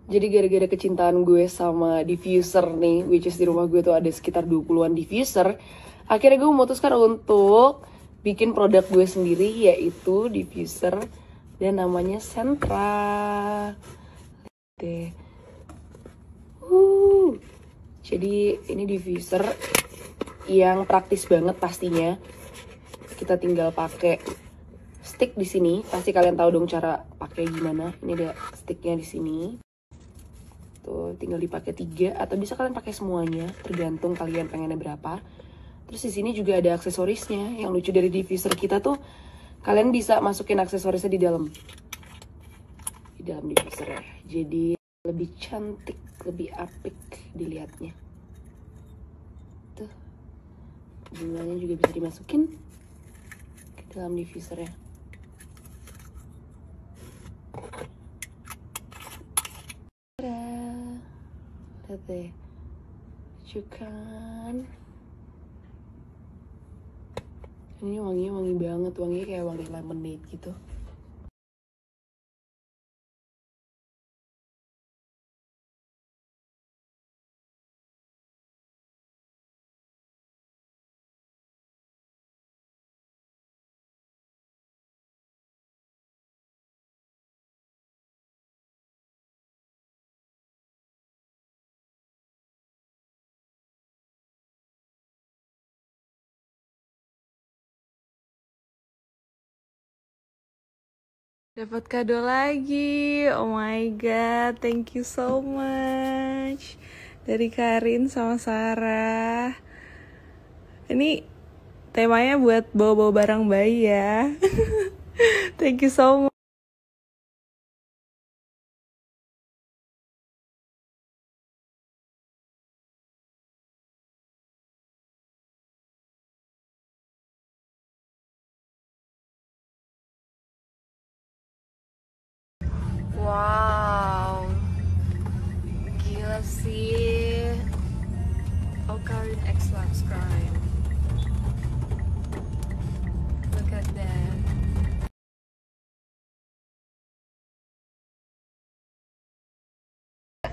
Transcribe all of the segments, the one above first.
Jadi gara-gara kecintaan gue sama diffuser nih, which is di rumah gue tuh ada sekitar 20-an diffuser, akhirnya gue memutuskan untuk bikin produk gue sendiri, yaitu diffuser dan namanya Sentra. Deh. Jadi ini diffuser yang praktis banget pastinya. Kita tinggal pakai stick di sini. Pasti kalian tahu dong cara pakai gimana. Ini ada sticknya di sini. Tuh, tinggal dipakai 3 atau bisa kalian pakai semuanya, tergantung kalian pengennya berapa. Terus di sini juga ada aksesorisnya. Yang lucu dari diffuser kita tuh kalian bisa masukin aksesorisnya di dalam diffuser ya. Jadi lebih cantik, lebih apik dilihatnya. Tuh, bunganya juga bisa dimasukin ke dalam diffuser ya. Lihat deh, lucu kan? Ini wanginya wangi banget, wanginya kayak wangi lemonade gitu. Dapat kado lagi, oh my god, thank you so much. Dari Karin sama Sarah. Ini temanya buat bawa-bawa barang bayi ya. Thank you so much. Wow, gila sih. Oh, Karin X loves crime. Look at that.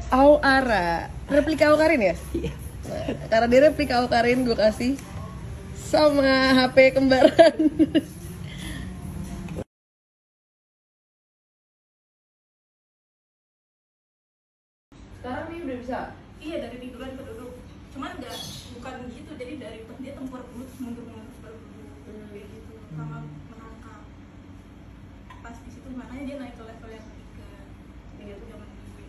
Aura, replika Karin ya? Iya. Karena dia replika Karin, gue kasih sama HP kembaran. Sekarang dia udah bisa? Iya, dari tiduran ke duduk. Cuman bukan gitu, jadi dari dia tempur dulu terus mundur baru duduk. Kayak gitu, sama merangkak. Pas di situ makanya dia naik ke level yang ketiga. Dia tuh zaman dulu.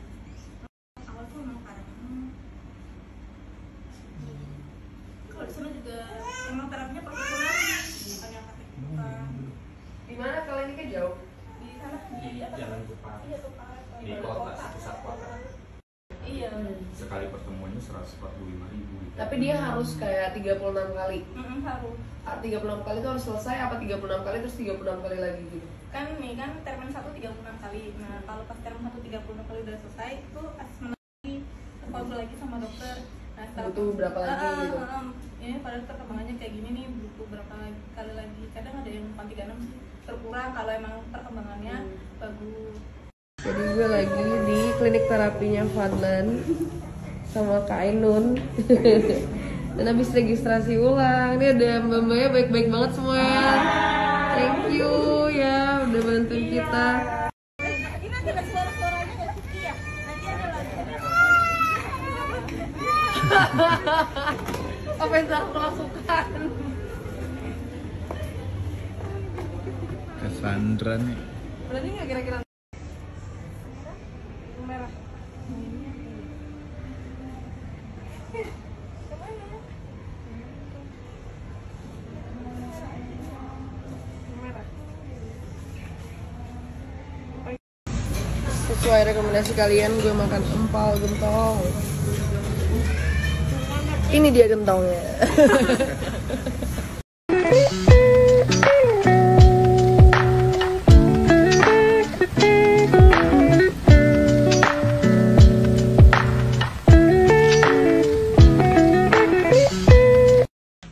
Awal tuh emang parah banget. Kalau di sana juga emang terapinya profesional, bukan yang pakai bukan. Di mana kalian ini kan jauh? Di sana di apa? Jalan Kupang. Iya, Kupang. Di kota, pusat kota. Iya. Sekali pertemuannya 145.000 gitu. Tapi dia harus kayak 36 kali. Harus. 36 kali itu harus selesai apa 36 kali terus 36 kali lagi gitu? Kan nih kan termen 1 36 kali. Nah, kalau pas termen 1 36 kali udah selesai itu asesmen lagi, kontrol lagi sama dokter. Nah, setelah Butuh berapa lagi gitu? Ini pada perkembangannya kayak gini nih, butuh berapa kali lagi. Kadang ada yang 36 sih terkurang kalau emang perkembangannya bagus. Jadi gue lagi di klinik terapinya Fadlan sama Kak Ainun. Dan habis registrasi ulang. Ini ada mbak-mbaknya baik-baik banget semua. Thank you ya udah bantuin kita. Ini nanti ada suara-suaranya nggak Ciki ya? Nanti ada lagi. Apa yang telah melakukan? Cassandra nih. Berani nggak kira-kira? Merah. Sesuai rekomendasi kalian, gue makan empal gentong. Ini dia gentongnya.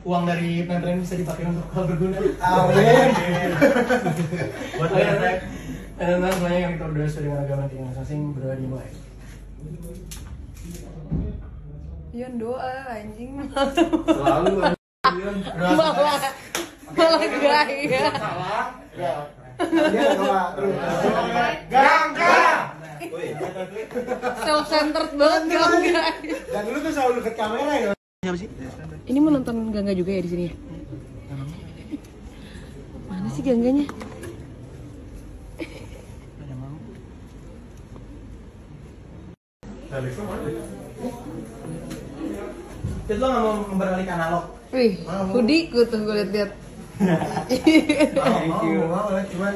Uang dari pemberian bisa dipakai untuk hal berguna. Amin. Buat efek. Dan semuanya yang kita berdua sesuai dengan agama masing-masing, berdua dimulai. Yon doa anjing. Selalu Malah gaya. Self centered banget Gangga. Dan lu tuh selalu deket kamera ya. Ini mau nonton Gangga juga ya di sini ya? Mana sih Gangganya? Jadi lo gak mau beralih ke analog? Wih, hoodie-ku tuh gue liat-liat. Mau, cuman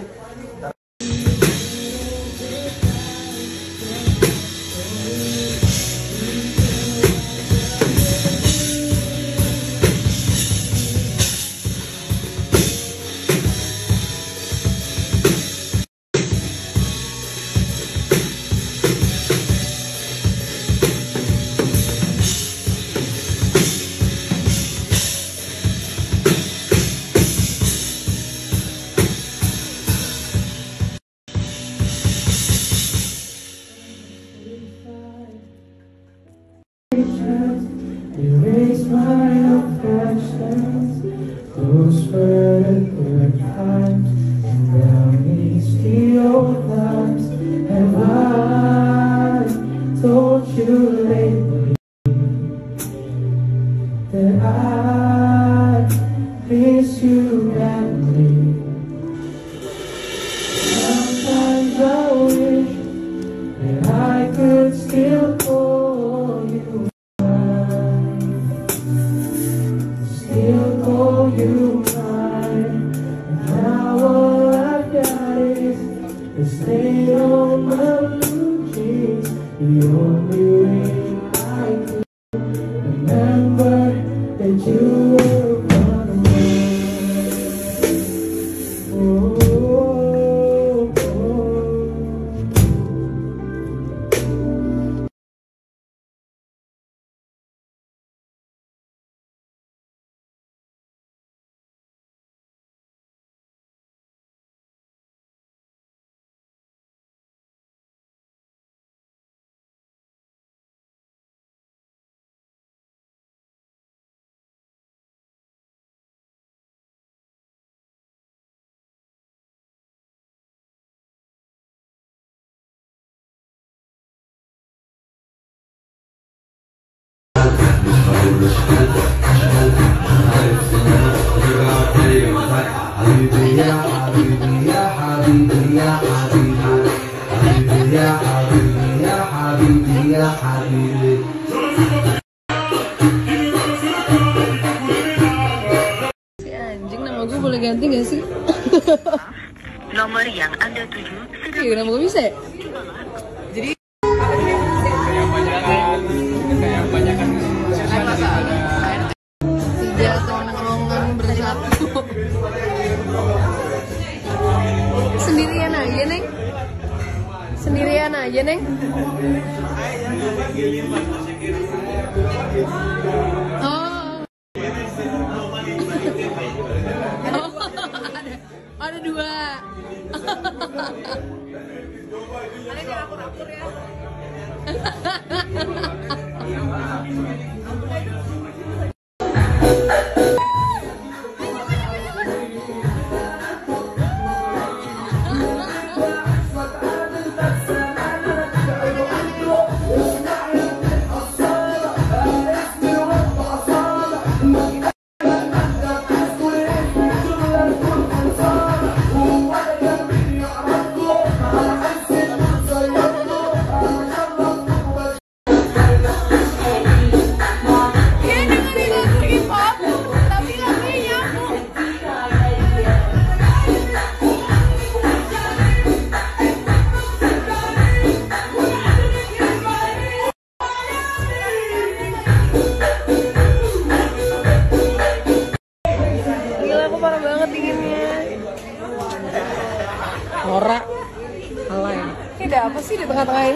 erase my affections, those further times, and down these old times. Have I told you lately that I miss you badly? Sometimes I wish that I could still call you. Still call you mine. Now all I've got is the stain on my blue jeans. The only way I could remember that you were far away. Oh, oh, oh. Si anjing, nama gue boleh ganti gak sih? Nomor yang Anda tuju sudah Iya, kenapa gue bisa ya? Jadi tiga tongkrongan bersatu. Sendirian aja, Neng. Sendirian aja, Neng. Oh. Ada dua. Ada yang akur-akur ya. Nora alay. Ini ada apa sih di tengah-tengah ini?